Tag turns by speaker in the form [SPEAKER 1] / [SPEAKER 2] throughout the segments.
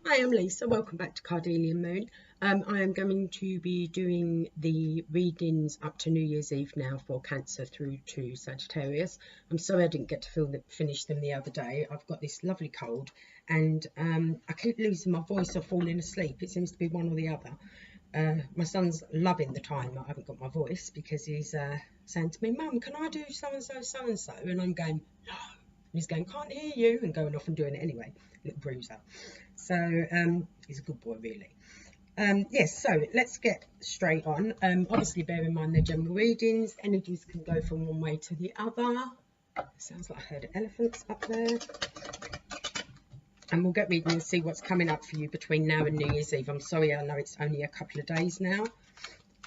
[SPEAKER 1] Hi, I'm Lisa. Welcome back to Cardelian Moon. I am going to be doing the readings up to New Year's Eve now for Cancer through to Sagittarius. I'm sorry I didn't get to finish them the other day. I've got this lovely cold and I keep losing my voice or falling asleep. It seems to be one or the other. My son's loving the time that I haven't got my voice because he's saying to me, Mum, can I do so-and-so, so-and-so? And I'm going, no. And he's going, can't hear you, and going off and doing it anyway. Little bruiser. So he's a good boy, really. Yes, so let's get straight on. Obviously, bear in mind they're general readings. Energies can go from one way to the other. Sounds like I heard elephants up there. And we'll get reading and see what's coming up for you between now and New Year's Eve. I'm sorry, I know it's only a couple of days now.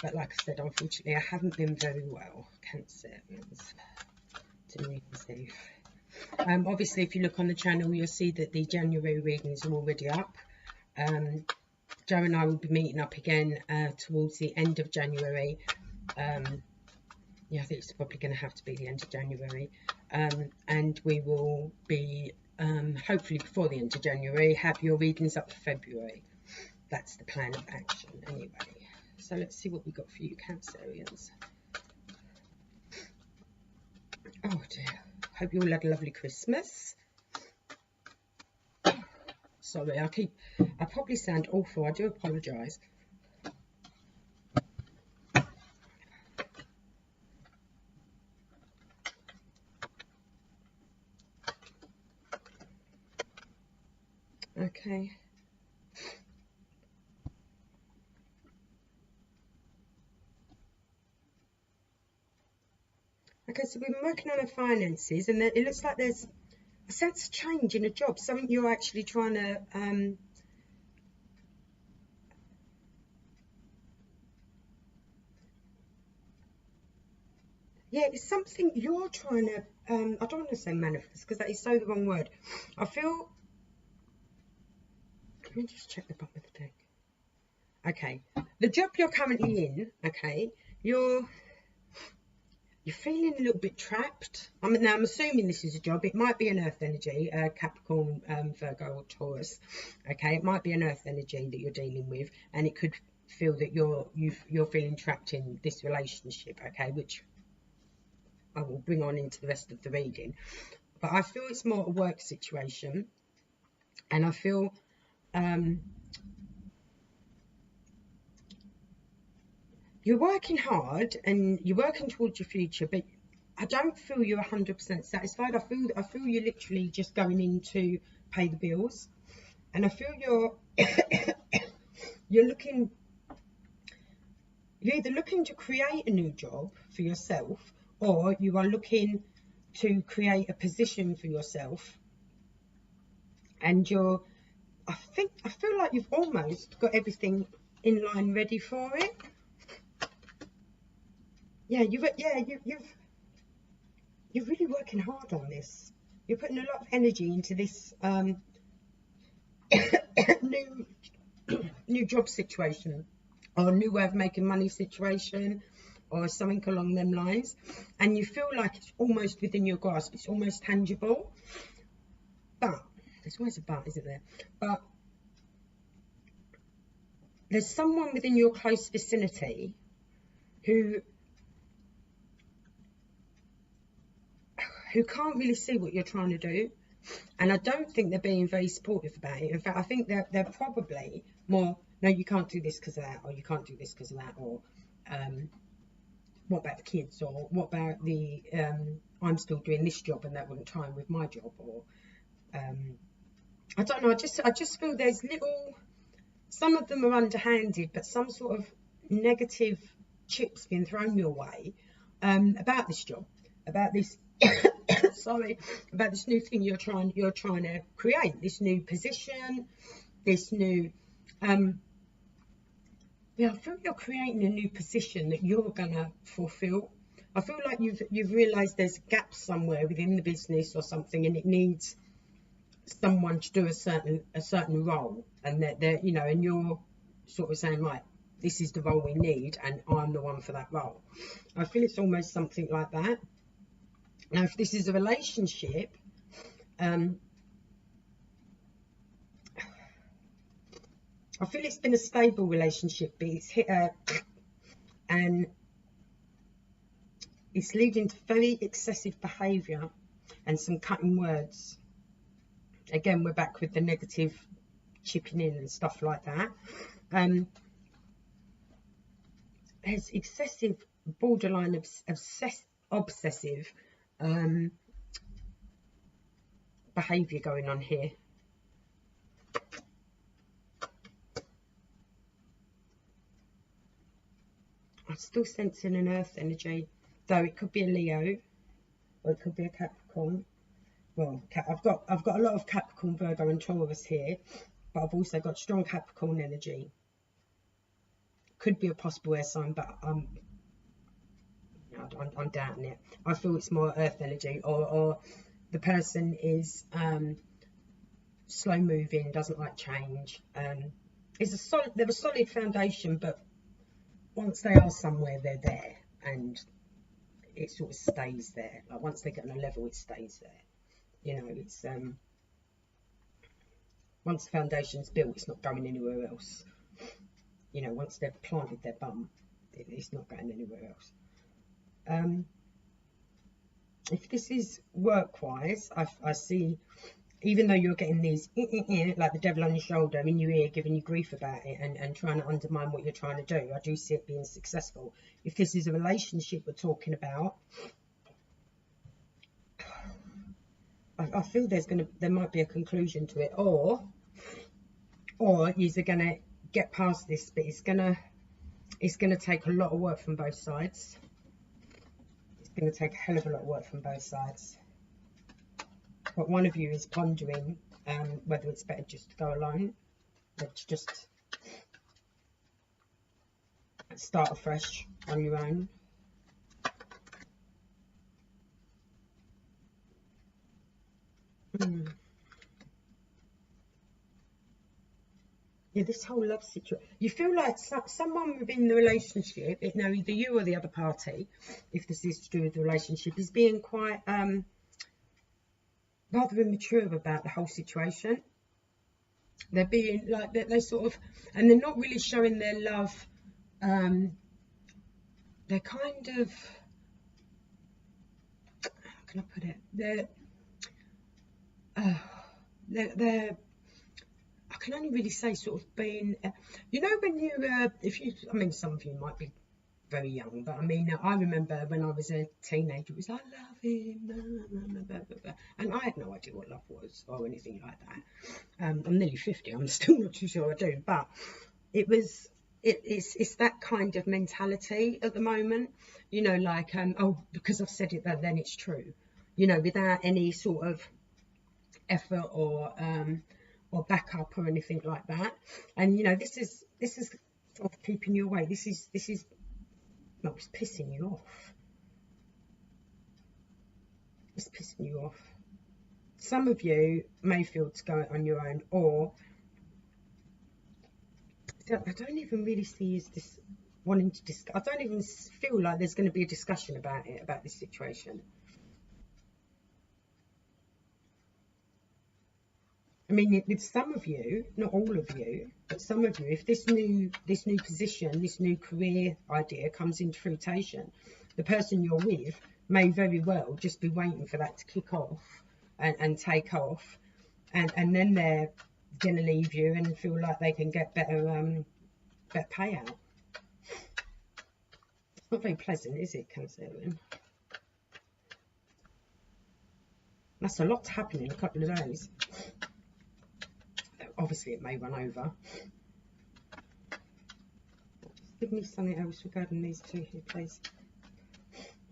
[SPEAKER 1] But like I said, unfortunately, I haven't been very well. Cancerians to New Year's Eve. Obviously, if you look on the channel, you'll see that the January readings are already up. Joe and I will be meeting up again towards the end of January. Yeah, I think it's probably going to have to be the end of January. And we will be, hopefully before the end of January, have your readings up for February. That's the plan of action anyway. So let's see what we got for you, Cancerians. Oh dear. Hope you all had a lovely Christmas. Sorry, I probably sound awful. I do apologise. Okay. Okay, so we've been working on our finances, and it looks like there's a sense of change in a job, something you're actually trying to yeah, it's something you're trying to I don't want to say manifest because that is so the wrong word. I feel, let me just check the bottom of the deck. Okay, the job you're currently in, okay, you're feeling a little bit trapped. Now I'm assuming this is a job. It might be an earth energy, Capricorn, Virgo or Taurus. Okay, it might be an earth energy that you're dealing with, and it could feel that you're feeling trapped in this relationship. Okay, which I will bring on into the rest of the reading. But I feel it's more a work situation, and I feel you're working hard and you're working towards your future, but I don't feel you're 100% satisfied. I feel you're literally just going in to pay the bills, and I feel you're you're either looking to create a new job for yourself, or you are looking to create a position for yourself, and I feel like you've almost got everything in line ready for it. Yeah, you're really working hard on this. You're putting a lot of energy into this new job situation, or a new way of making money situation, or something along them lines, and you feel like it's almost within your grasp. It's almost tangible. But there's always a but, isn't there? But there's someone within your close vicinity who can't really see what you're trying to do, and I don't think they're being very supportive about it. In fact, I think they're probably more, no, you can't do this because of that, or you can't do this because of that, or what about the kids, or what about the I'm still doing this job and that wouldn't time with my job, or I don't know. I just feel there's little, some of them are underhanded, but some sort of negative chips being thrown your way about this job, about this sorry, about this new thing you're trying to create, this new position, this new yeah, I feel you're creating a new position that you're gonna fulfill. I feel like you've realized there's gaps somewhere within the business or something, and it needs someone to do a certain role, and they're you know, and you're sort of saying, right, this is the role we need, and I'm the one for that role. I feel it's almost something like that. Now, if this is a relationship, I feel it's been a stable relationship, but it's hit a, and it's leading to very excessive behaviour and some cutting words. Again, we're back with the negative chipping in and stuff like that. There's excessive, borderline obsessive behaviour going on here. I'm still sensing an earth energy, though it could be a Leo or it could be a Capricorn. Well, I've got a lot of Capricorn, Virgo and Taurus here, but I've also got strong Capricorn energy. Could be a possible air sign, but I'm doubting it. I feel it's more earth energy, or the person is slow moving, doesn't like change. They're a solid foundation, but once they are somewhere, they're there, and it sort of stays there. Like once they get on a level, it stays there. You know, it's once the foundation's built, it's not going anywhere else. You know, once they've planted their bum, it's not going anywhere else. If this is work-wise, I see, even though you're getting these like the devil on your shoulder, in your ear, giving you grief about it and trying to undermine what you're trying to do, I do see it being successful. If this is a relationship we're talking about, I feel there might be a conclusion to it, or you're gonna get past this, but it's gonna take a lot of work from both sides. It's gonna take a hell of a lot of work from both sides. But one of you is pondering whether it's better just to go alone, or to just start afresh on your own. Yeah, this whole love situation, you feel like someone within the relationship, either you or the other party, if this is to do with the relationship, is being quite rather immature about the whole situation. They're being like, they sort of, and they're not really showing their love. They're kind of, how can I put it? They're I can only really say sort of being, you know, when you, I mean, some of you might be very young, but I mean, I remember when I was a teenager, it was, I love him, blah, blah, blah, blah. And I had no idea what love was or anything like that. I'm nearly 50, I'm still not too sure I do, but it's that kind of mentality at the moment, you know, like, oh, because I've said it, then it's true, you know, without any sort of effort or backup or anything like that. And you know, this is sort of keeping you away. This is well, it's pissing you off. It's pissing you off. Some of you may feel to go on your own, or I don't even really see you this wanting to discuss. I don't even feel like there's going to be a discussion about it, about this situation. I mean, with some of you, not all of you, but some of you, if this new position, this new career idea comes into fruition, the person you're with may very well just be waiting for that to kick off and take off, and then they're going to leave you and feel like they can get better payout. It's not very pleasant, is it, Cancerian? That's a lot to happen in a couple of days. Obviously, it may run over. Just give me something else regarding these two here, please.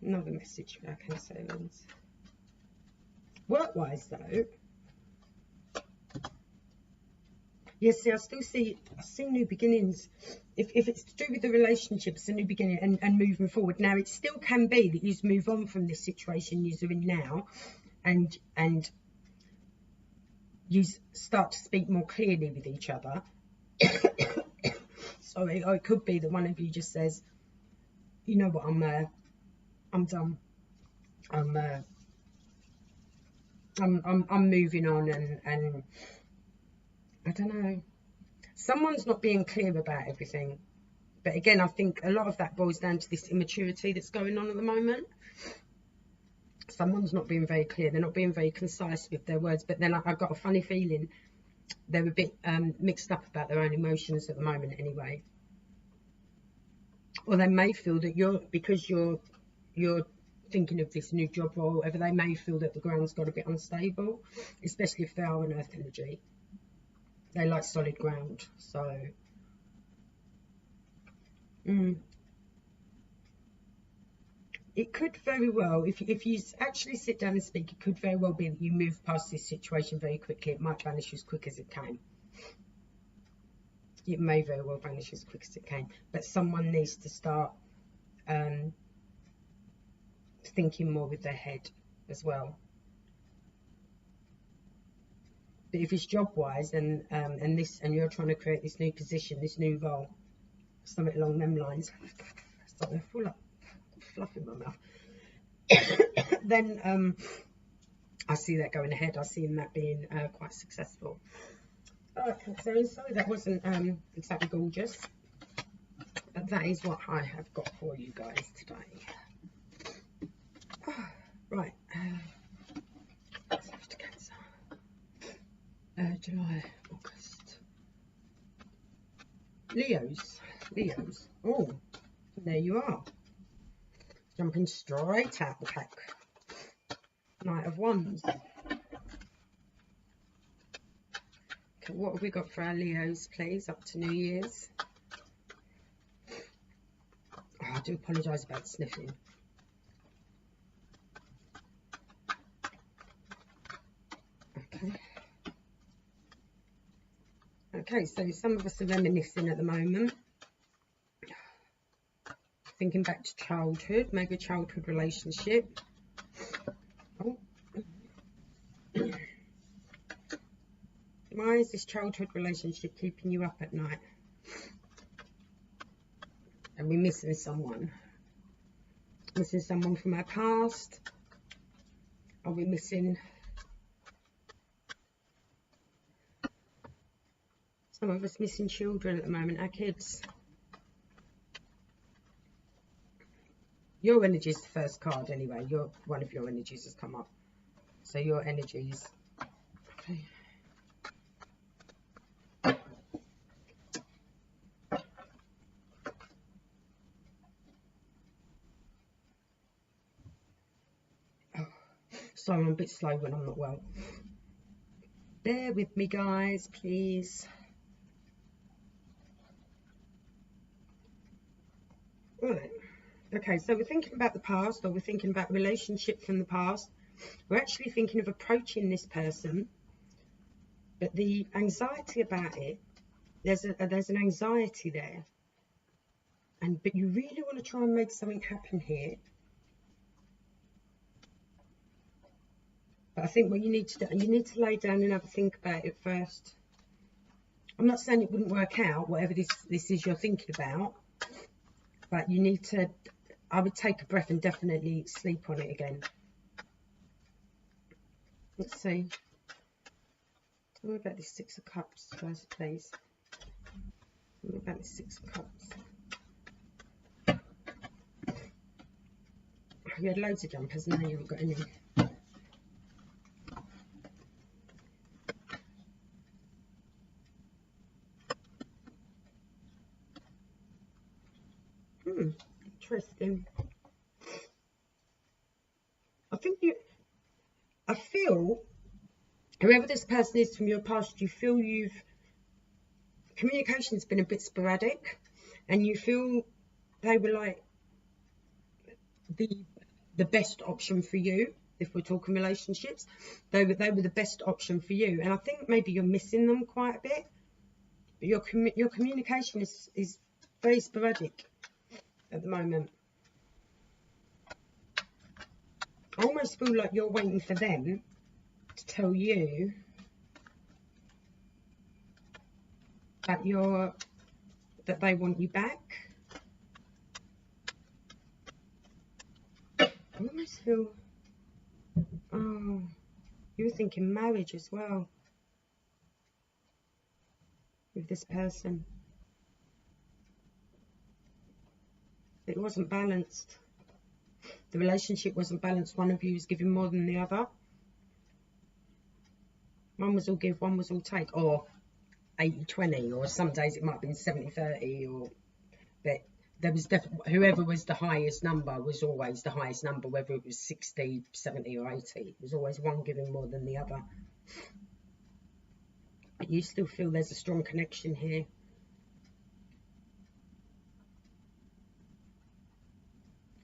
[SPEAKER 1] Another message for our Cancerians. Work-wise, though, yes, see, I see new beginnings. If it's to do with the relationship, it's a new beginning and moving forward. Now, it still can be that you move on from this situation you're in now, and you start to speak more clearly with each other. Sorry, or it could be that one of you just says, you know what, I'm done. I'm moving on, and I don't know. Someone's not being clear about everything. But again, I think a lot of that boils down to this immaturity that's going on at the moment. Someone's not being very clear. They're not being very concise with their words. But then I've got a funny feeling they're a bit mixed up about their own emotions at the moment anyway. Or they may feel that because you're thinking of this new job role or whatever, they may feel that the ground's got a bit unstable, especially if they are an earth energy. They like solid ground. So it could very well, if you actually sit down and speak, it could very well be that you move past this situation very quickly. It might vanish as quick as it came. It may very well vanish as quick as it came. But someone needs to start thinking more with their head as well. But if it's job-wise and you're trying to create this new position, this new role, something along them lines, something full of fluff in my mouth, then I see that going ahead. I see that being quite successful. So sorry that wasn't exactly gorgeous, but that is what I have got for you guys today. Right, after Cancer, July, August, Leos. Oh, there you are, jumping straight out the pack. Knight of Wands. Okay, what have we got for our Leos, please, up to New Year's? Oh, I do apologise about sniffing. Okay, so some of us are reminiscing at the moment, thinking back to childhood, maybe a childhood relationship. Oh. Why is this childhood relationship keeping you up at night? Are we missing someone? Missing someone from our past? Are we missing... Some of us missing children at the moment, our kids. Your energy is the first card anyway. One of your energies has come up. So your energies. Okay. Oh, sorry, I'm a bit slow when I'm not well. Bear with me, guys, please. Right. Okay, so we're thinking about the past, or we're thinking about relationship from the past. We're actually thinking of approaching this person, but the anxiety about it, there's an anxiety there, but you really want to try and make something happen here. But I think what you need to do, you need to lay down and have a think about it first. I'm not saying it wouldn't work out, whatever this is you're thinking about, but you need to, I would take a breath and definitely sleep on it again. Let's see. Tell me about this Six of Cups first, please. Tell me about the Six of Cups. You had loads of jumpers, now you haven't got any. Interesting. I feel, whoever this person is from your past, you feel communication's been a bit sporadic, and you feel they were like the best option for you. If we're talking relationships, they were the best option for you, and I think maybe you're missing them quite a bit. But your communication is very sporadic at the moment. I almost feel like you're waiting for them to tell you that they want you back. I almost feel, oh, you were thinking marriage as well. with this person. It wasn't balanced. The relationship wasn't balanced. One of you was giving more than the other. One was all give, one was all take, or 80-20, or some days it might have been 70-30, or but there was definitely, whoever was the highest number was always the highest number, whether it was 60, 70 or 80. It was always one giving more than the other. But you still feel there's a strong connection here.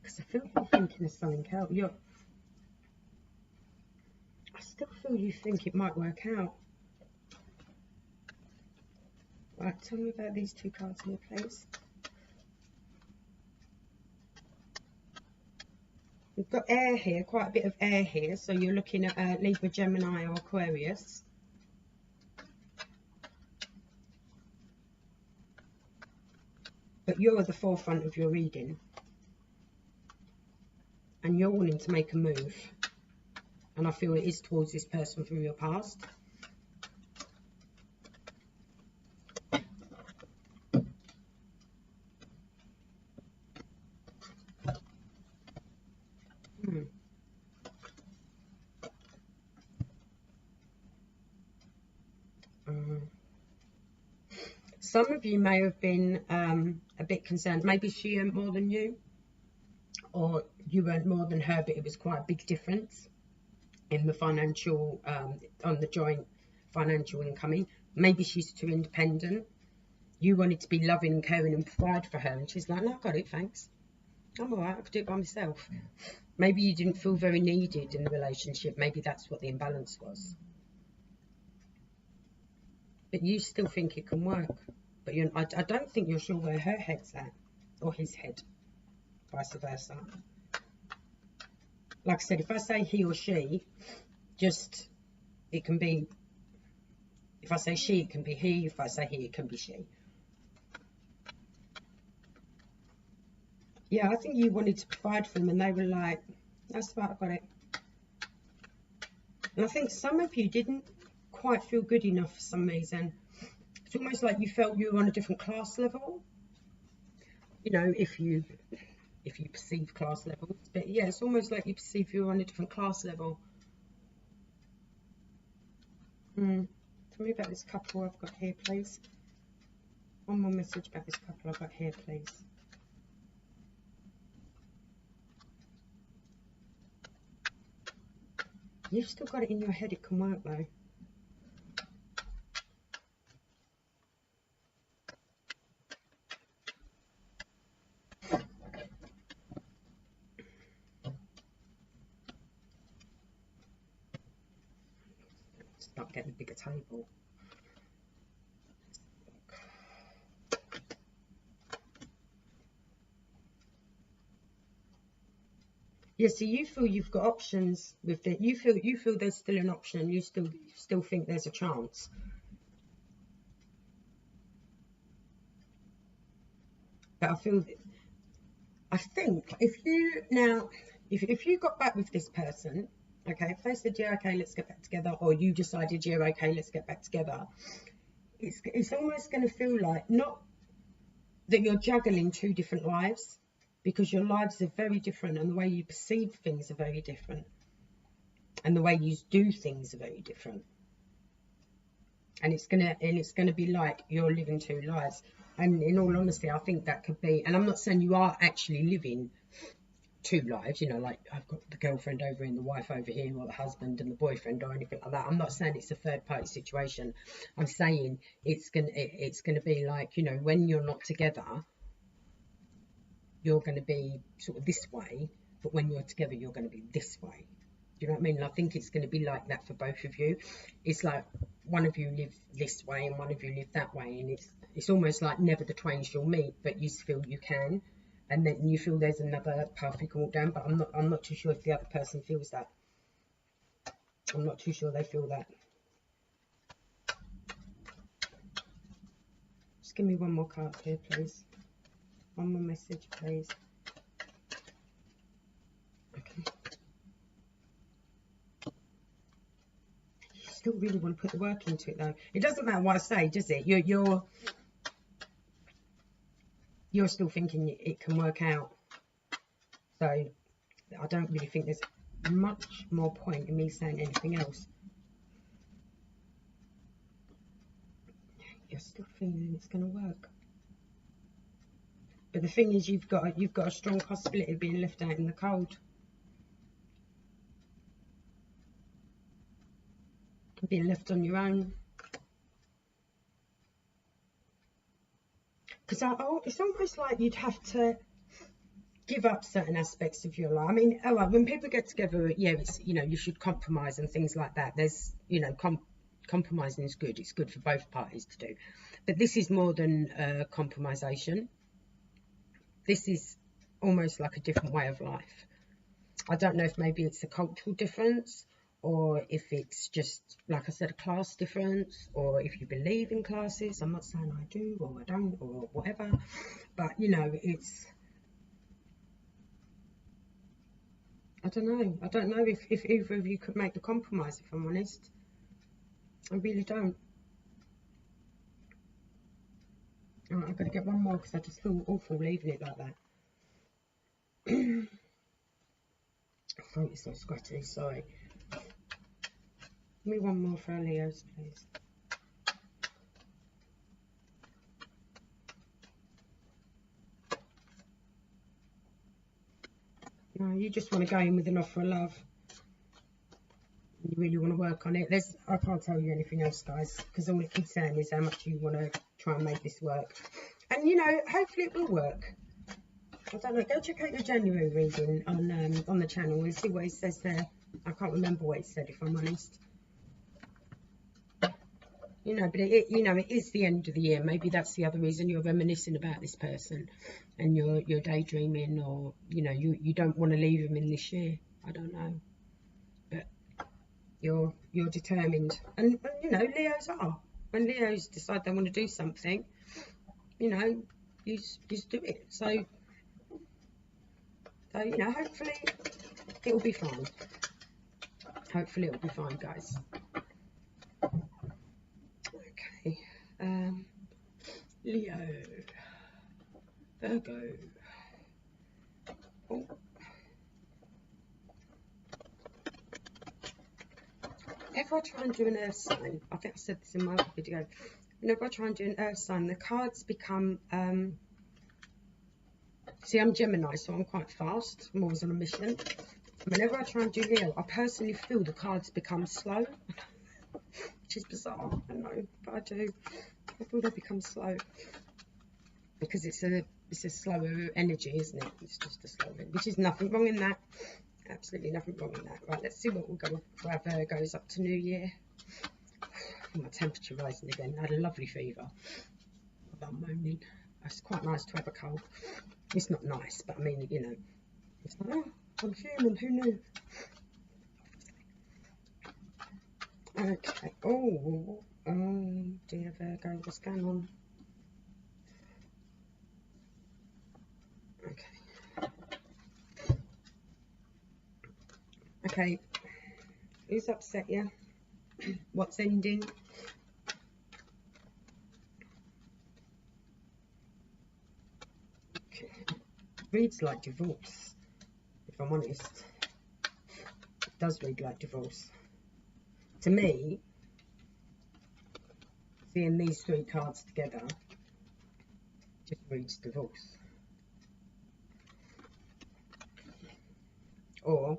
[SPEAKER 1] Because I feel you're thinking of something else. I still feel you think it might work out. Right, tell me about these two cards here, please. We've got air here, quite a bit of air here. So you're looking at Libra, Gemini or Aquarius. But you're at the forefront of your reading. And you're wanting to make a move. And I feel it is towards this person from your past. Some of you may have been a bit concerned. Maybe she earned more than you, or you earned more than her, but it was quite a big difference in the financial, on the joint financial incoming. Maybe she's too independent. You wanted to be loving and caring and provide for her, and she's like, no, I've got it, thanks. I'm all right, I could do it by myself. Maybe you didn't feel very needed in the relationship. Maybe that's what the imbalance was. But you still think it can work. But I don't think you're sure where her head's at, or his head, vice versa. Like I said, if I say he or she, just, it can be, if I say she, it can be he. If I say he, it can be she. Yeah, I think you wanted to provide for them, and they were like, that's right, I've got it. And I think some of you didn't quite feel good enough for some reason. It's almost like you felt you were on a different class level. You know, if you perceive class levels. But yeah, it's almost like you perceive you were on a different class level. Tell me about this couple I've got here, please. One more message about this couple I've got here, please. You've still got it in your head, it can work though. Start getting a bigger table. Yeah, so you feel you've got options with it. You feel there's still an option. You still think there's a chance. But I think if you got back with this person, okay, if they said, yeah, okay, let's get back together, or you decided, yeah, okay, let's get back together, it's almost going to feel like, not that you're juggling two different lives, because your lives are very different, and the way you perceive things are very different, and the way you do things are very different. And it's gonna be like you're living two lives. And in all honesty, I think that could be, and I'm not saying you are actually living two lives, you know, like I've got the girlfriend over here and the wife over here, or the husband and the boyfriend, or anything like that. I'm not saying it's a third party situation. I'm saying it's gonna be like, you know, when you're not together, you're going to be sort of this way, but when you're together, you're going to be this way. Do you know what I mean? And I think it's going to be like that for both of you. It's like one of you live this way and one of you live that way, and it's almost like never the twain shall meet, but you feel you can, and then you feel there's another path you can walk down. But I'm not too sure if the other person feels that. I'm not too sure they feel that. Just give me one more card here, please. One more message, please. Okay. still really want to put the work into it though. It doesn't matter what I say, does it? You're still thinking it can work out. So I don't really think there's much more point in me saying anything else. You're still feeling it's going to work. But the thing is, you've got a strong possibility of being left out in the cold. Being left on your own. Because it's almost like you'd have to give up certain aspects of your life. I mean, when people get together, yeah, it's, you know, you should compromise and things like that. There's, you know, compromising is good. It's good for both parties to do. But this is more than compromisation. This is almost like a different way of life. I don't know if maybe it's a cultural difference, or if it's just, like I said, a class difference, or if you believe in classes. I'm not saying I do or I don't or whatever, but you know, it's, I don't know if either of you could make the compromise, if I'm honest. I really don't. Alright, I've got to get one more because I just feel awful leaving it like that. Oh, it's so scratchy, sorry. Give me one more for our Leos, please. No, you just want to go in with an offer of love. You really want to work on it. I can't tell you anything else, guys, because all it keeps saying is how much you want to try and make this work. And, you know, hopefully it will work. I don't know, go check out your January reading on the channel and see what it says there. I can't remember what it said, if I'm honest. You know, but it is the end of the year. Maybe that's the other reason you're reminiscing about this person, and you're daydreaming, or you know, you don't want to leave him in this year. I don't know, but you're determined, and you know, Leos are. When Leos decide they want to do something, you know, you do it. So you know, hopefully it'll be fine. Hopefully it'll be fine, guys. Okay, Leo, Virgo. Oh. Whenever I try and do an earth sign, I think I said this in my other video, whenever I try and do an earth sign, the cards become, see, I'm Gemini, so I'm quite fast. I'm always on a mission. Whenever I try and do Leo, I personally feel the cards become slow. Which is bizarre, I know, but I do. I feel they become slow because it's a slower energy, isn't it? It's just a slower energy, which is nothing wrong in that. Absolutely nothing wrong in that. Right, let's see what we'll go for our Virgos up to New Year. My temperature rising again. I had a lovely fever. I'm moaning. It's quite nice to have a cold. It's not nice, but I mean, you know, it's like, oh, I'm human. Who knew? Okay. Oh, dear Virgo, what's going on? Okay. Okay. Who's upset you? What's ending? Okay. Reads like divorce, if I'm honest. It does read like divorce. To me, seeing these three cards together just reads divorce. Or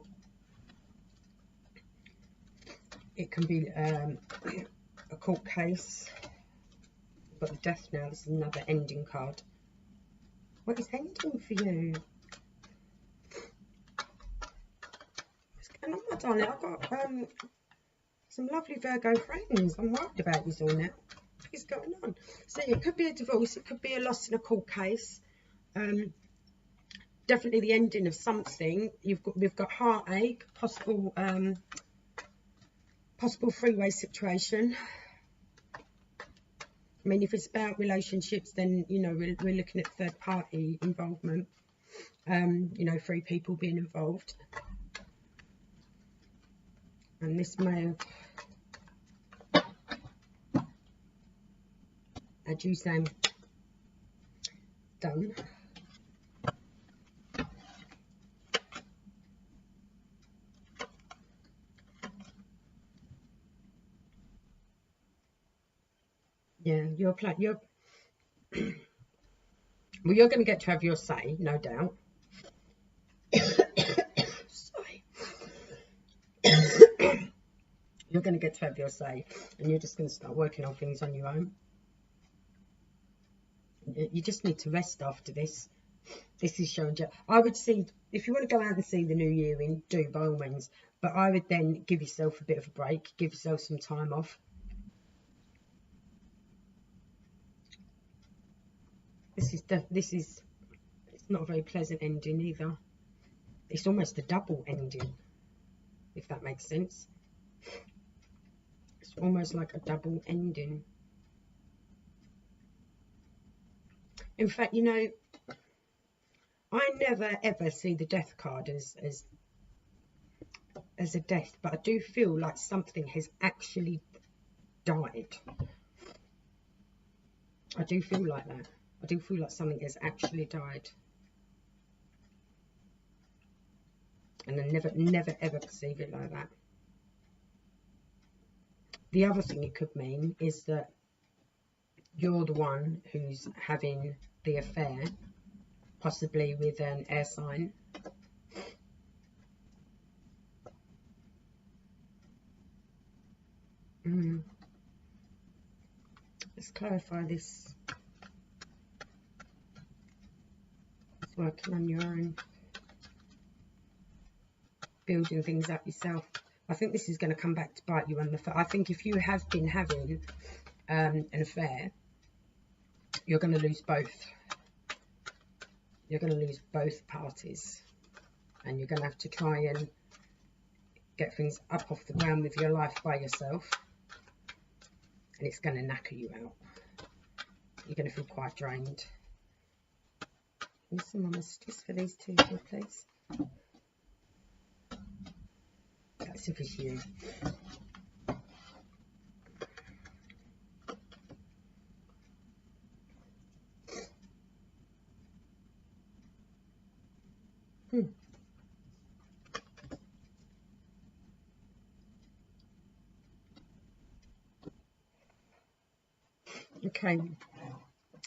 [SPEAKER 1] it can be a court case. But the death now, this is another ending card. What is ending for you? What's going on, my darling? I've got some lovely Virgo friends. I'm worried about you all now. What's going on? So it could be a divorce, it could be a loss in a court case. Definitely the ending of something. We've got heartache, possible freeway situation. I mean, if it's about relationships, then you know we're looking at third party involvement. You know, 3 people being involved, and this may have As you say, done. Yeah, you're well, you're going to get to have your say, no doubt. Sorry. You're going to get to have your say, and you're just going to start working on things on your own. You just need to rest after this. This is showing you. I would see, if you want to go out and see the new year in, do by all means. But I would then give yourself a bit of a break, give yourself some time off. It's not a very pleasant ending either. It's almost a double ending, if that makes sense. It's almost like a double ending. In fact, you know, I never ever see the death card as a death, but I do feel like something has actually died. I do feel like that. I do feel like something has actually died. And I never ever perceive it like that. The other thing it could mean is that you're the one who's having the affair, possibly with an air sign. Let's clarify this. It's working on your own, building things up yourself. I think this is going to come back to bite you on the foot. I think if you have been having an affair, you're going to lose both. You're going to lose both parties, and you're going to have to try and get things up off the ground with your life by yourself, and it's going to knacker you out. You're going to feel quite drained. Some more messages for these two here, please. That's if it's you. Okay,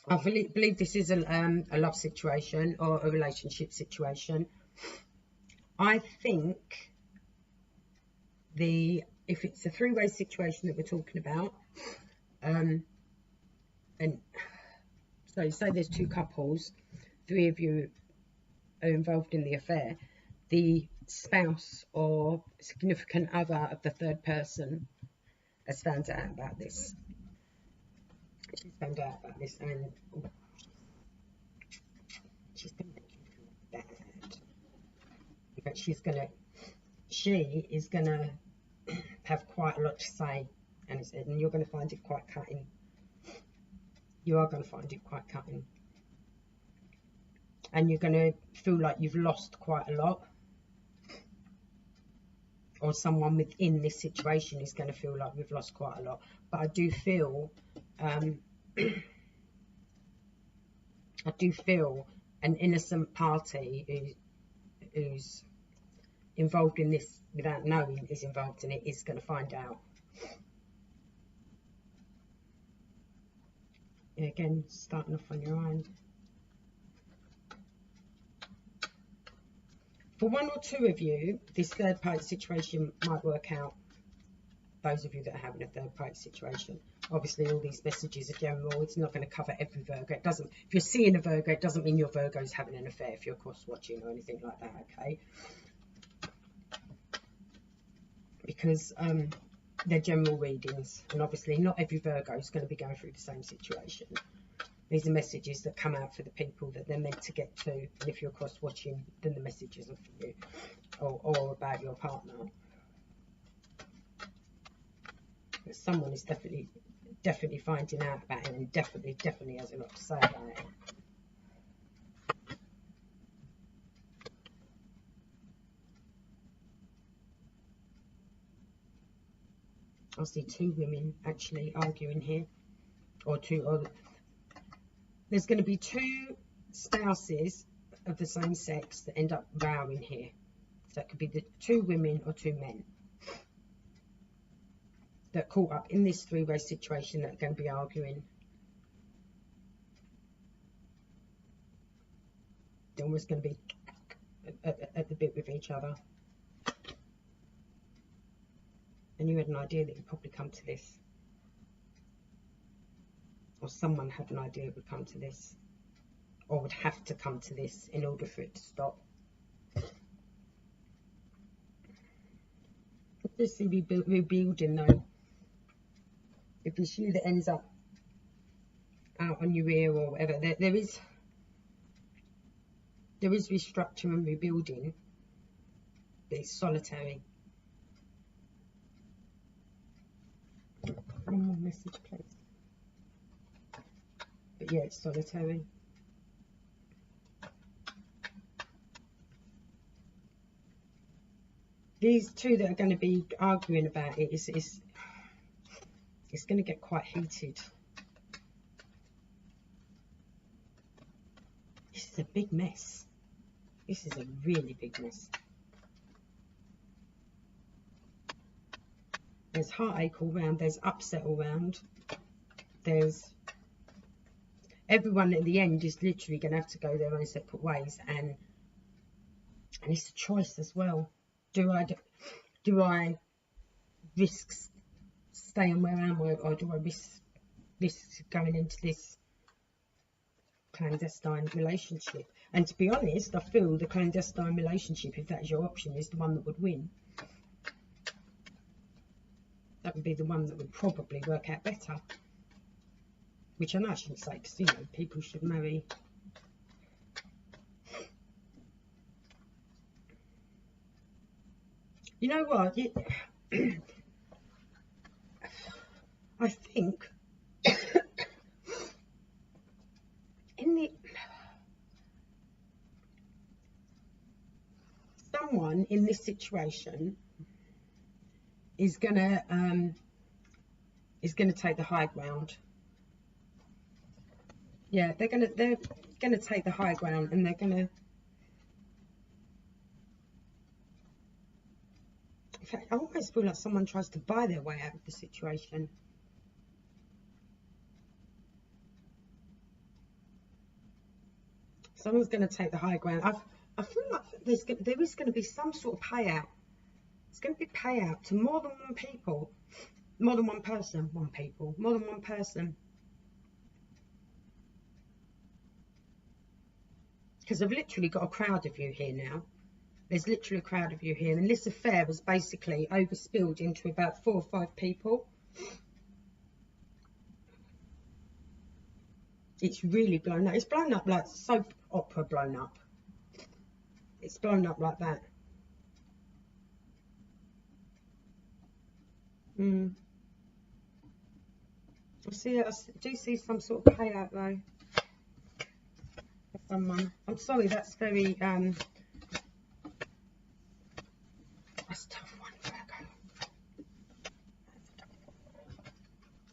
[SPEAKER 1] I believe this is a love situation or a relationship situation. I think if it's a three-way situation that we're talking about, and so say there's two couples, three of you are involved in the affair, the spouse or significant other of the third person has found out about this. She's found out about this, and she's going to make you feel bad. But she is gonna have quite a lot to say, and you're going to find it quite cutting. You are going to find it quite cutting, and you're going to feel like you've lost quite a lot, or someone within this situation is going to feel like we've lost quite a lot. But I do feel an innocent party who's involved in this without knowing is involved in it is going to find out. And again, starting off on your own. For one or two of you, this third party situation might work out. Those of you that are having a third party situation. Obviously, all these messages are general. It's not going to cover every Virgo. It doesn't. If you're seeing a Virgo, it doesn't mean your Virgo is having an affair. If you're cross-watching or anything like that, okay? Because they're general readings, and obviously, not every Virgo is going to be going through the same situation. These are messages that come out for the people that they're meant to get to, and if you're cross-watching, then the messages are for you, or about your partner. But someone is definitely finding out about it, and definitely has a lot to say about it. I see two women actually arguing here, or there's going to be two spouses of the same sex that end up rowing here. So it could be the two women or two men that are caught up in this three-way situation that are going to be arguing. They're almost going to be at the bit with each other. And you had an idea that you'd probably come to this. Or someone had an idea it would come to this. Or would have to come to this in order for it to stop. Just see rebuilding though. If it's you that ends up out on your ear or whatever, there is restructuring and rebuilding, but it's solitary. One more message, please. But yeah, it's solitary. These two that are going to be arguing about it, it's going to get quite heated. This is a big mess. This is a really big mess. There's heartache all round. There's upset all round. There's everyone at the end is literally going to have to go their own separate ways, and it's a choice as well. Do I risk staying where I am, or do I risk going into this clandestine relationship? And to be honest, I feel the clandestine relationship, if that's your option, is the one that would win. That would be the one that would probably work out better. Which I know I shouldn't say, because, you know, people should marry. You know what? I think someone in this situation is gonna take the high ground. Yeah, they're gonna take the high ground, and they're gonna. In fact, I almost feel like someone tries to buy their way out of the situation. Someone's going to take the high ground. I feel like there is going to be some sort of payout. It's going to be payout to more than one people, more than one person, more than one person. Because I've literally got a crowd of you here now. There's literally a crowd of you here, and this affair has basically overspilled into about 4 or 5 people. It's really blown up. It's blown up like soap opera blown up. It's blown up like that. I do see some sort of payout though for someone. I'm sorry, that's very that's a tough one,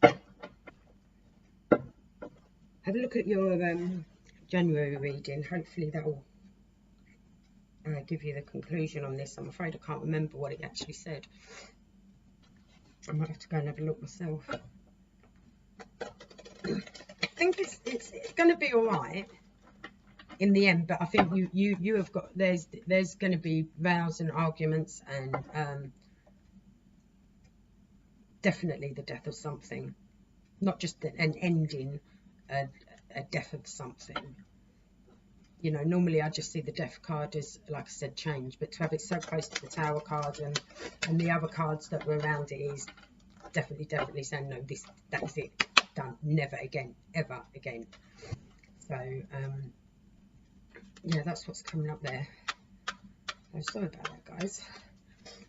[SPEAKER 1] Virgo. Have a look at your January reading. Hopefully that will give you the conclusion on this. I'm afraid I can't remember what it actually said. I might have to go and have a look myself. I think it's going to be all right in the end, but I think you have got there's going to be rows and arguments, and definitely the death of something, not just an ending, a death of something. You know, normally I just see the death card as, like I said, change, but to have it so close to the Tower card and the other cards that were around it is definitely saying, no, that is it, done, never again, ever again. So yeah, that's what's coming up there. So sorry about that, guys.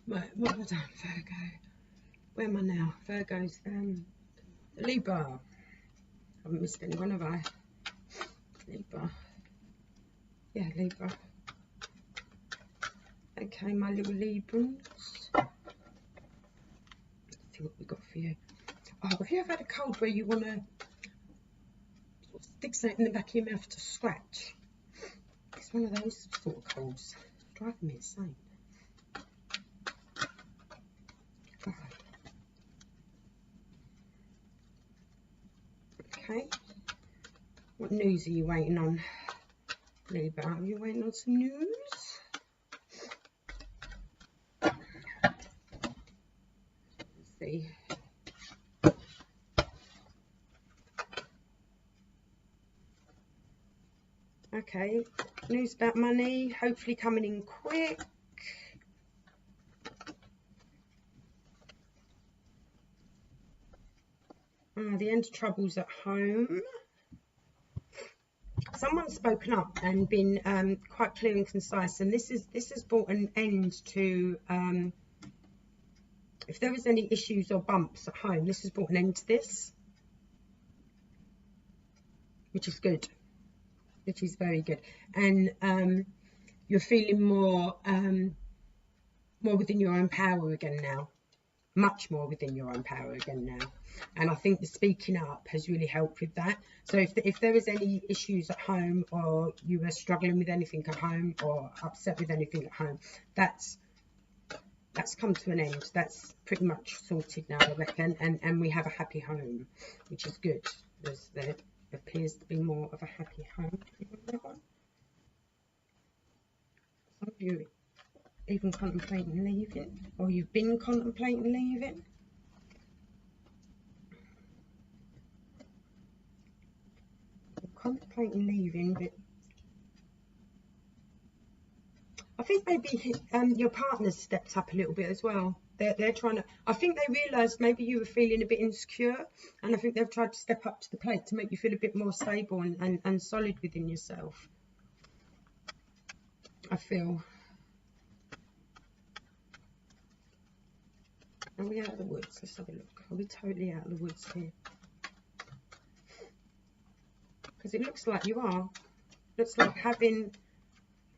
[SPEAKER 1] Right, what have I done? Virgo. Where am I now? Virgo's Libra. I haven't missed anyone, have I? Libra. Yeah, Libra. Okay, my little Librans. Let's see what we got for you. Oh, have you ever had a cold where you want to Stick something in the back of your mouth to scratch. It's one of those sort of colds. It's driving me insane. God. Okay. What news are you waiting on, Libra? Are you waiting on some news? Let's see. Okay, news about money, hopefully coming in quick. The end of troubles at home. Someone's spoken up and been quite clear and concise, and this has brought an end to if there was any issues or bumps at home. This has brought an end to this, which is good. Which is very good, and you're feeling more within your own power again now, much more within your own power again now. And I think the speaking up has really helped with that. So if there was any issues at home, or you were struggling with anything at home, or upset with anything at home, that's come to an end. That's pretty much sorted now, I reckon, and we have a happy home, which is good. There appears to be more of a happy home. Some of you even contemplating leaving, or you've been contemplating leaving. Contemplating leaving, but I think maybe your partner's stepped up a little bit as well. They're trying to, I think they realised maybe you were feeling a bit insecure, and I think they've tried to step up to the plate to make you feel a bit more stable and solid within yourself. I feel. Are we out of the woods? Let's have a look. Are we totally out of the woods here? Because it looks like you are. Looks like having,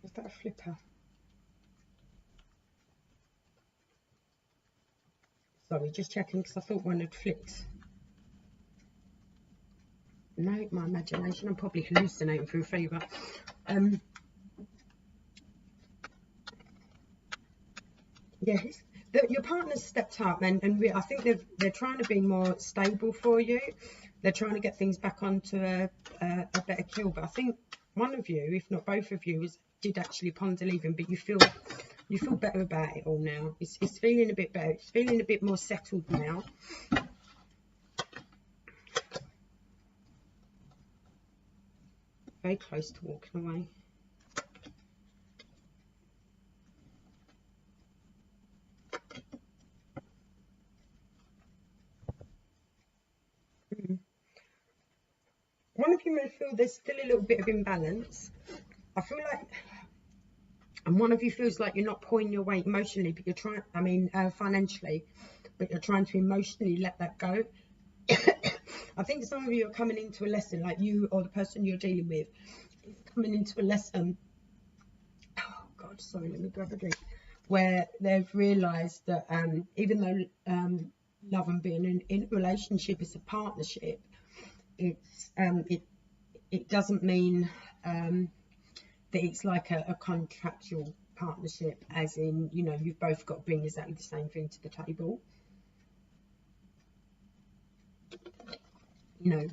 [SPEAKER 1] is that a flipper? Sorry, just checking because I thought one had flipped. No, my imagination. I'm probably hallucinating through fever. Yes, your partner's stepped up, and I think they're trying to be more stable for you. They're trying to get things back onto a better keel. But I think one of you, if not both of you, did actually ponder leaving. But you feel better about it all now. It's feeling a bit better. It's feeling a bit more settled now. Very close to walking away. One of you may feel there's still a little bit of imbalance. I feel like, and one of you feels like you're not pulling your weight emotionally, but you're trying, financially, but you're trying to emotionally let that go. I think some of you are coming into a lesson, like you or the person you're dealing with is coming into a lesson. Oh God, sorry, let me grab a drink. Where they've realised that even though love and being in a relationship is a partnership, it doesn't mean that it's like a contractual partnership, as in, you know, you've both got to bring exactly the same thing to the table. You know,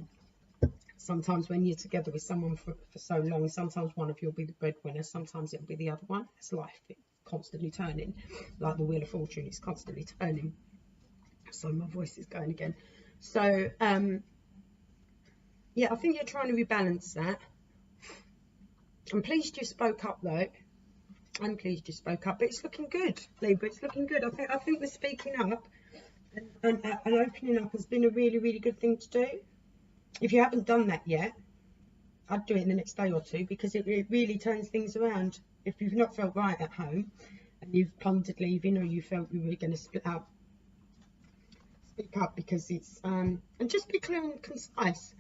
[SPEAKER 1] sometimes when you're together with someone for so long, sometimes one of you will be the breadwinner, sometimes it'll be the other one. It's life, it's constantly turning, like the wheel of fortune, it's constantly turning. So my voice is going again. So yeah, I think you're trying to rebalance that. I'm pleased you spoke up though. I'm pleased you spoke up, but it's looking good, Libra. It's looking good. I think the speaking up and opening up has been a really, really good thing to do. If you haven't done that yet, I'd do it in the next day or two, because it really turns things around. If you've not felt right at home and you've pondered leaving, or you felt you were going to split up, speak up, because it's and just be clear and concise.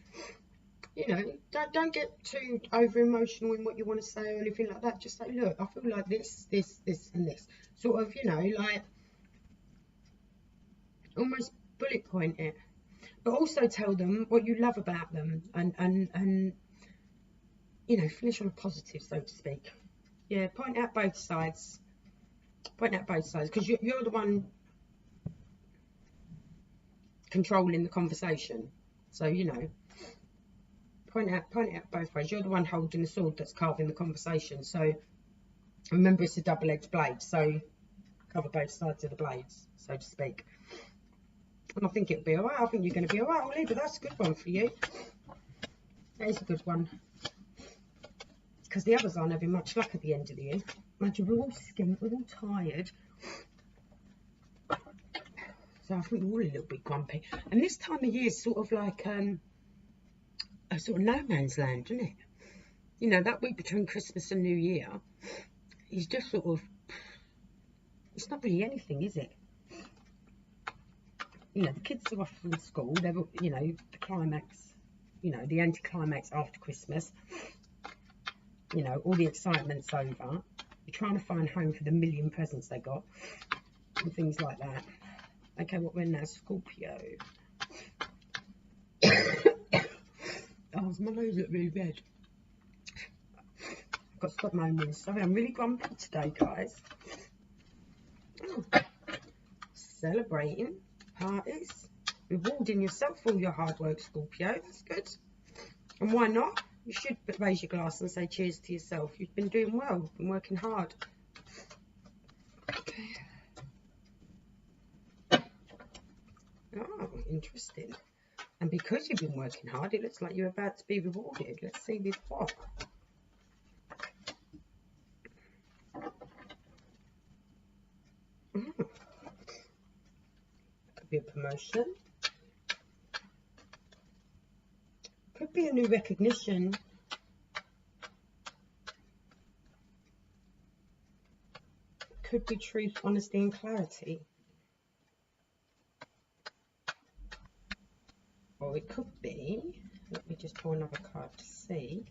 [SPEAKER 1] You know, don't get too over emotional in what you want to say or anything like that. Just say, look, I feel like this, and this. Sort of, you know, like almost bullet point it. but also tell them what you love about them, and you know, finish on a positive, so to speak. Yeah, point out both sides. Point out both sides, because you're the one controlling the conversation. So, you know, point out both ways. You're the one holding the sword that's carving the conversation. So remember, it's a double-edged blade. So cover both sides of the blades, so to speak. And I think it'll be all right. I think you're going to be all right, Ollie, but that's a good one for you. That is a good one. Because the others aren't having much luck at the end of the year. Imagine, we're all skint, we're all tired. So I think we're all a little bit grumpy. And this time of year is sort of like a sort of no man's land, isn't it? You know, that week between Christmas and New Year is just sort of, it's not really anything, is it? You know, the kids are off from school. They're, you know, the climax, you know, the anticlimax after Christmas. You know, all the excitement's over. You're trying to find home for the million presents they got and things like that. Okay, what we're now? Scorpio. Oh, my nose look really red. I've got to stop moaning. Sorry, I'm really grumpy today, guys. Oh. Celebrating, parties, rewarding yourself for all your hard work, Scorpio. That's good. And why not? You should raise your glass and say cheers to yourself. You've been doing well, been working hard. Okay. Oh, interesting. And because you've been working hard, it looks like you're about to be rewarded. Let's see with what. Could be a promotion. Could be a new recognition. Could be truth, honesty, and clarity. Or it could be, let me just pull another card to see.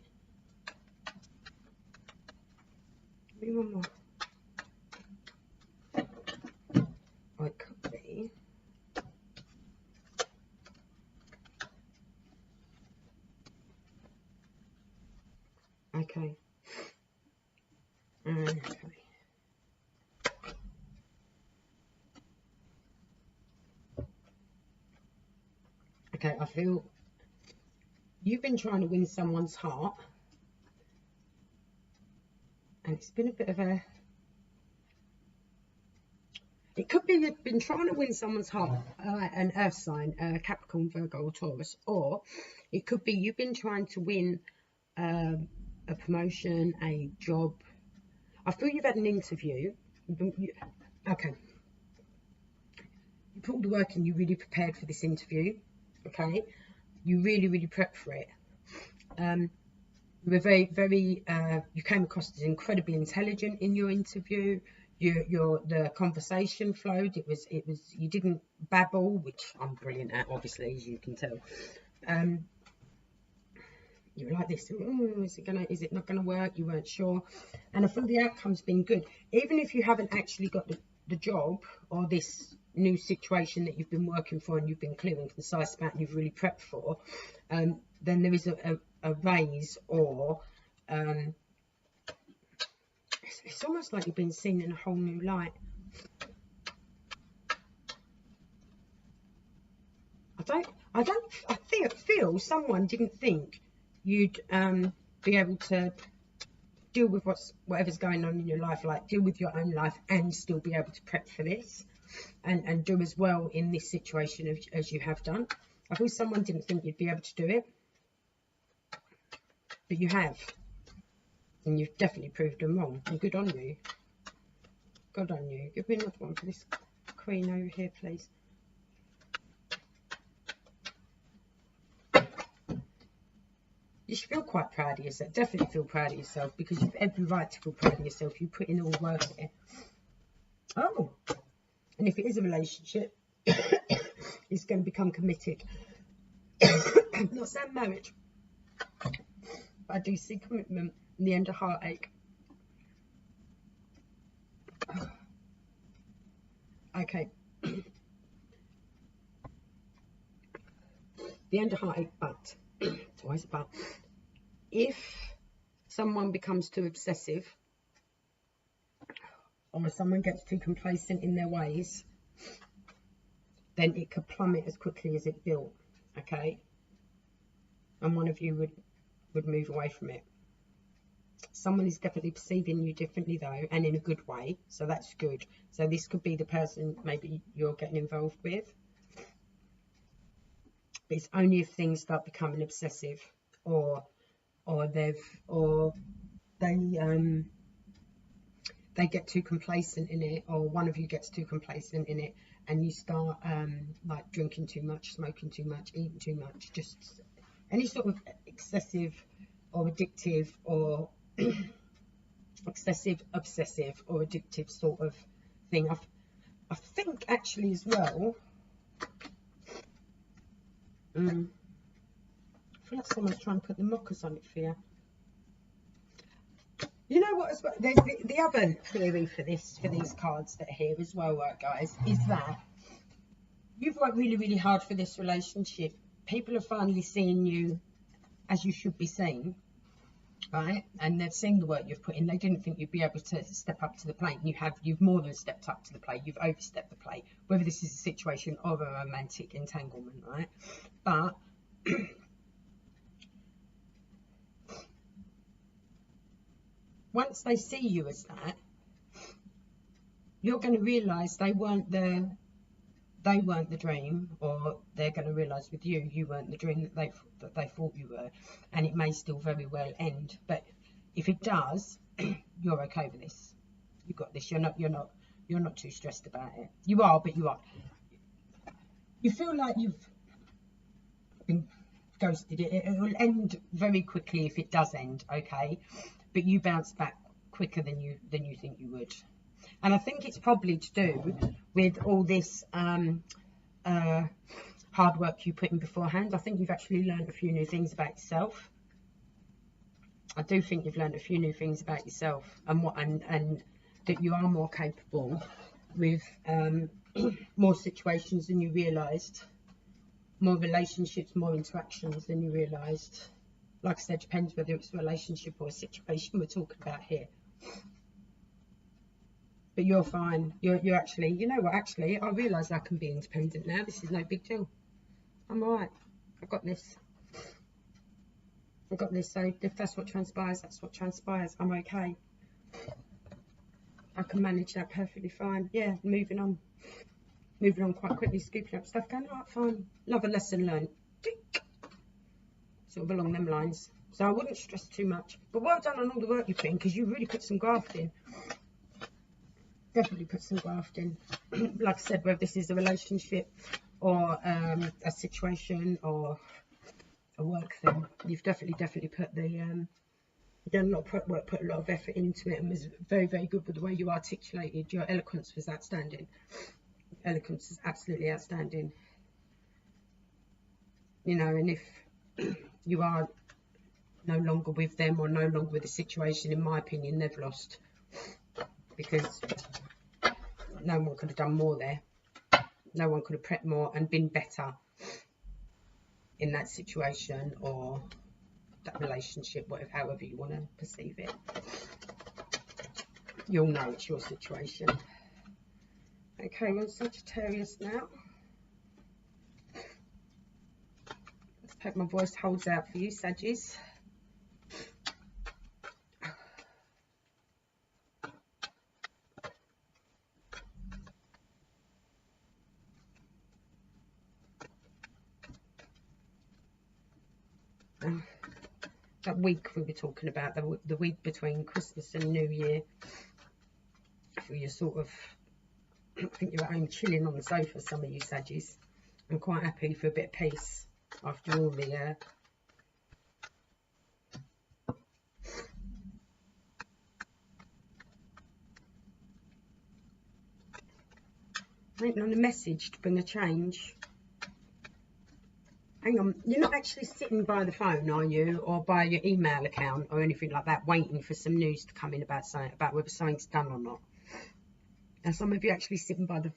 [SPEAKER 1] Give me one more. Or it could be, okay. Okay. Okay, I feel you've been trying to win someone's heart, and it's been a bit of a, it could be you've been trying to win someone's heart, an earth sign, Capricorn, Virgo, or Taurus, or it could be you've been trying to win a promotion, a job. I feel you've had an interview. Okay. You put all the work in, you really prepared for this interview. Okay. You really prepped for it. You were very, you came across as incredibly intelligent in your interview. The conversation flowed. It was, you didn't babble, which I'm brilliant at, obviously, as you can tell. You were like this, is it not gonna work? You weren't sure. And I feel the outcome's been good. Even if you haven't actually got the job or this new situation that you've been working for and you've been clear and concise about and you've really prepped for, then there is a raise, or it's almost like you've been seen in a whole new light. I feel someone didn't think you'd be able to deal with whatever's going on in your life, like deal with your own life and still be able to prep for this and do as well in this situation as you have done. I feel someone didn't think you'd be able to do it, but you have, and you've definitely proved them wrong. And good on you. Good on you. Give me another one for this queen over here, please. You should feel quite proud of yourself. Definitely feel proud of yourself, because you've every right to feel proud of yourself. You put in all the work here. Oh, and if it is a relationship, it's going to become committed. Not saying marriage, but I do see commitment in the end of heartache. Okay. the end of heartache, but it's always a but. If someone becomes too obsessive, or someone gets too complacent in their ways, then it could plummet as quickly as it built, okay? And one of you would move away from it. Someone is definitely perceiving you differently though, and in a good way, so that's good. So this could be the person maybe you're getting involved with. But it's only if things start becoming obsessive, or they get too complacent in it, or one of you gets too complacent in it, and you start like drinking too much, smoking too much, eating too much, just any sort of excessive or addictive or excessive, obsessive or addictive sort of thing. I think actually as well, I feel like someone's trying to put the mockers on it for you. You know what, as well, there's the other theory for these cards that are here as well, right, guys, is that you've worked really, really hard for this relationship. People are finally seeing you as you should be seen, right? And they've seen the work you've put in. They didn't think you'd be able to step up to the plate. You've more than stepped up to the plate. You've overstepped the plate, whether this is a situation of a romantic entanglement, right? But once they see you as that, you're going to realise they weren't the dream, or they're going to realise with you weren't the dream that they thought you were, and it may still very well end. But if it does, you're okay with this. You got this. You're not too stressed about it. You are, but you are. You feel like you've been ghosted. It will end very quickly if it does end, okay? But you bounce back quicker than you think you would. And I think it's probably to do with all this hard work you put in beforehand. I think you've actually learned a few new things about yourself. I do think you've learned a few new things about yourself, and that you are more capable with more situations than you realised, more relationships, more interactions than you realised. Like I said, depends whether it's a relationship or a situation we're talking about here. But you're fine. You're actually, you know what, actually, I realise I can be independent now. This is no big deal. I'm all right. I've got this. I've got this. So if that's what transpires, that's what transpires. I'm okay. I can manage that perfectly fine. Yeah, moving on. Moving on quite quickly, scooping up stuff, going, all right, fine. Another lesson learned. Tick. Sort of along them lines. So I wouldn't stress too much. But well done on all the work you put in, because you really put some graft in. Definitely put some graft in. Like I said, whether this is a relationship or a situation or a work thing, you've definitely put the done a lot of work, put a lot of effort into it, and was very, very good with the way you articulated. Your eloquence was outstanding. Eloquence is absolutely outstanding. You know, and if you are no longer with them or no longer with the situation, in my opinion, they've lost, because no one could have done more there. No one could have prepped more and been better in that situation or that relationship, whatever, however you want to perceive it. You'll know it's your situation. Okay, we're on Sagittarius now. Let's hope my voice holds out for you, Saggies. That week we were talking about, the week between Christmas and New Year, for your sort of, I think you're at home chilling on the sofa, some of you Saggies. I'm quite happy for a bit of peace after all the waiting on a message to bring a change. Hang on, you're not actually sitting by the phone, are you, or by your email account or anything like that, waiting for some news to come in about something, about whether something's done or not? And some of you actually sitting by the,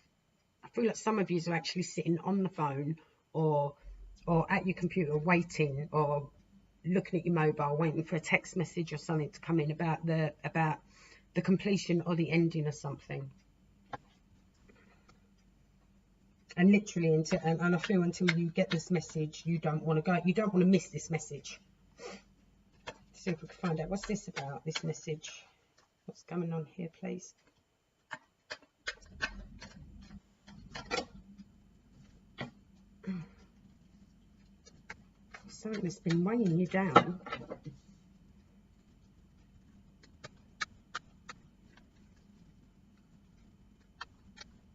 [SPEAKER 1] I feel like some of you are actually sitting on the phone or or at your computer waiting, or looking at your mobile waiting for a text message or something to come in about the completion or the ending of something. And literally until, and I feel until you get this message, you don't want to go, you don't want to miss this message. Let's see if we can find out what's this about, this message. What's going on here, please? Something that's been weighing you down.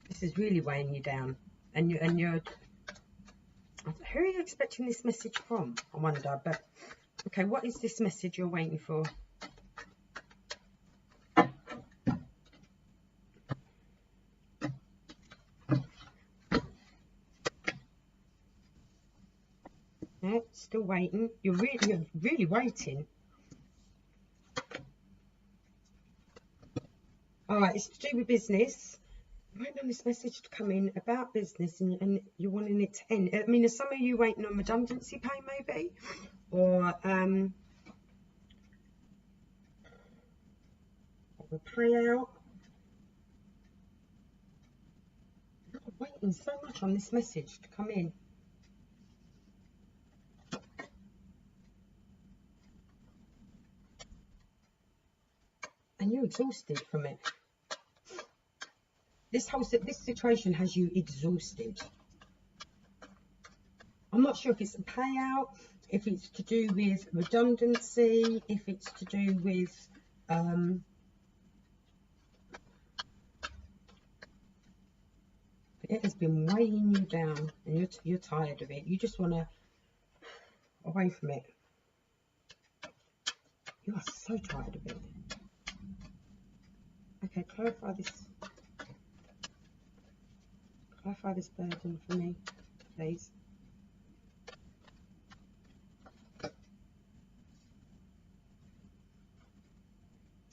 [SPEAKER 1] This is really weighing you down, and you're. Who are you expecting this message from? I wonder. But okay, what is this message you're waiting for? Yeah, still waiting. You're really waiting. All right, it's to do with business. Waiting on this message to come in about business, and you're wanting it to end. I mean, are some of you waiting on redundancy pay, maybe, or a payout? You're waiting so much on this message to come in. And you're exhausted from it. This situation has you exhausted. I'm not sure if it's a payout, if it's to do with redundancy, if it's to do with it has been weighing you down, and you're tired of it. You just want to away from it. You are so tired of it. Okay, clarify this burden for me, please.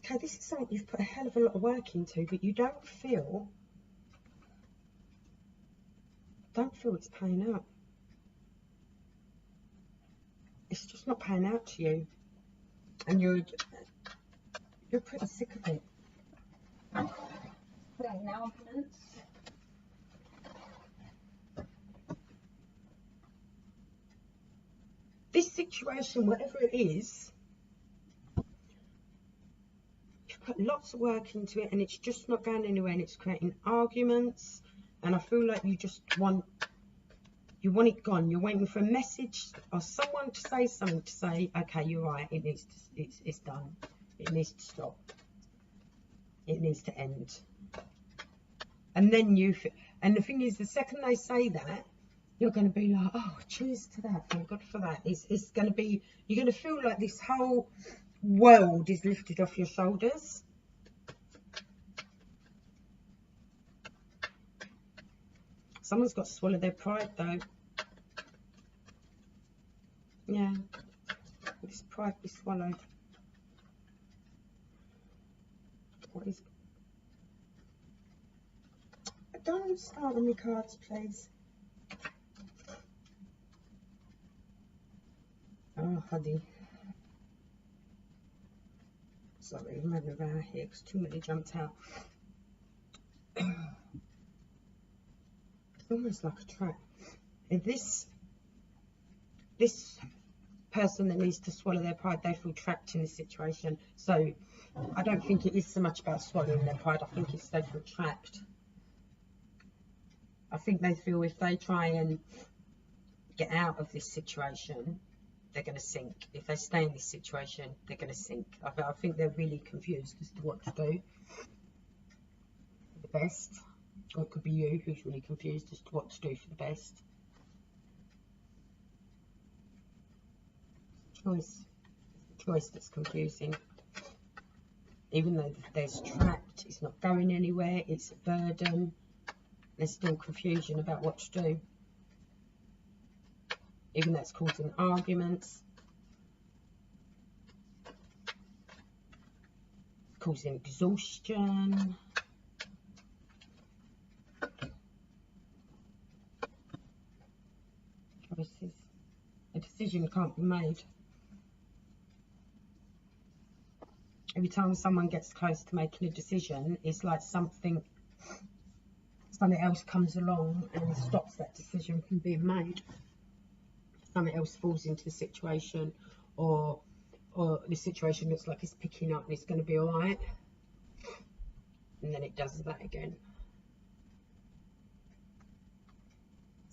[SPEAKER 1] Okay, this is something you've put a hell of a lot of work into, but you don't feel it's paying out. It's just not paying out to you, and you're pretty sick of it. Announcements. This situation, whatever it is, you've put lots of work into it, and it's just not going anywhere, and it's creating arguments. And I feel like you just want it gone. You're waiting for a message or someone to say something to say, okay, you're right. It's done. It needs to stop. It needs to end. And then and the thing is, the second they say that, you're going to be like, oh, cheers to that, thank God for that. It's going to be, you're going to feel like this whole world is lifted off your shoulders. Someone's got to swallow their pride, though. Yeah, this pride be swallowed. What is... Don't start on the cards, please. Oh, honey. Sorry, I'm having a row here because too many jumped out. It's almost like a trap. If this person that needs to swallow their pride, they feel trapped in this situation. So I don't think it is so much about swallowing their pride. I think it's they feel trapped. I think they feel if they try and get out of this situation, they're going to sink. If they stay in this situation, they're going to sink. I think they're really confused as to what to do for the best. Or it could be you who's really confused as to what to do for the best. Choice that's confusing. Even though there's trapped, it's not going anywhere, it's a burden. There's still confusion about what to do. Even though it's causing arguments, causing exhaustion. Choices. decision can't be made. Every time someone gets close to making a decision, it's like something else comes along and stops that decision from being made. Something else falls into the situation, or the situation looks like it's picking up and it's going to be all right, and then it does that again.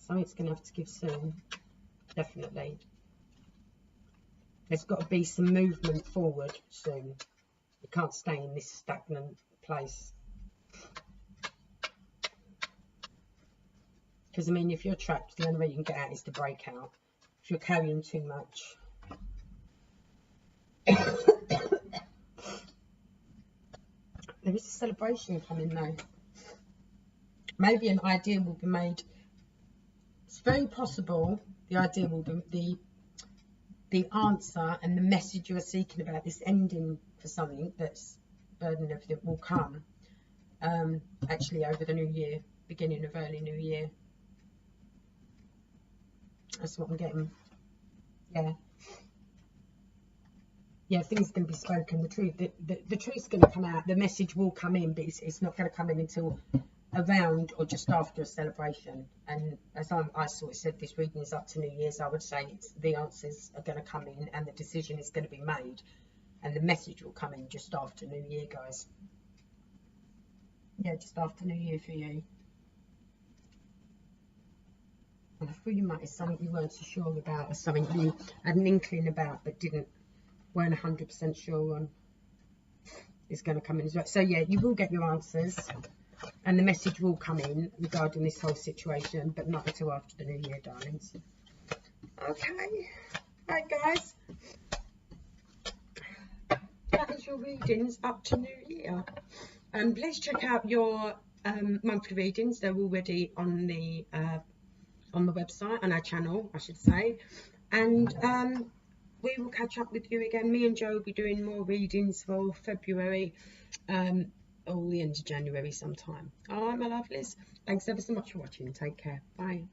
[SPEAKER 1] So it's going to have to give soon, definitely. There's got to be some movement forward soon. You can't stay in this stagnant place. Because, I mean, if you're trapped, the only way you can get out is to break out. If you're carrying too much. There is a celebration coming, though. Maybe an idea will be made. It's very possible the idea will be the answer and the message you are seeking about this ending for something that's burden everything will come actually over the new year, beginning of early new year. That's what I'm getting. Yeah, things can be spoken. The truth's going to come out. The message will come in, but it's not going to come in until around or just after a celebration. And as I sort of said, this reading is up to New Year's. I would say the answers are going to come in and the decision is going to be made, and the message will come in just after New Year, guys. Yeah, just after New Year for you. And I thought you might have something you weren't so sure about, or something you had an inkling about but weren't 100% sure on, is going to come in as well. So yeah, you will get your answers and the message will come in regarding this whole situation, but not until after the New Year, darlings. Okay, right guys, that is your readings up to New Year. Please check out your monthly readings. They're already on the website, on our channel I should say, and we will catch up with you again. Me and Joe will be doing more readings for February or the end of January sometime. All right, my lovelies. Thanks ever so much for watching. Take care. Bye.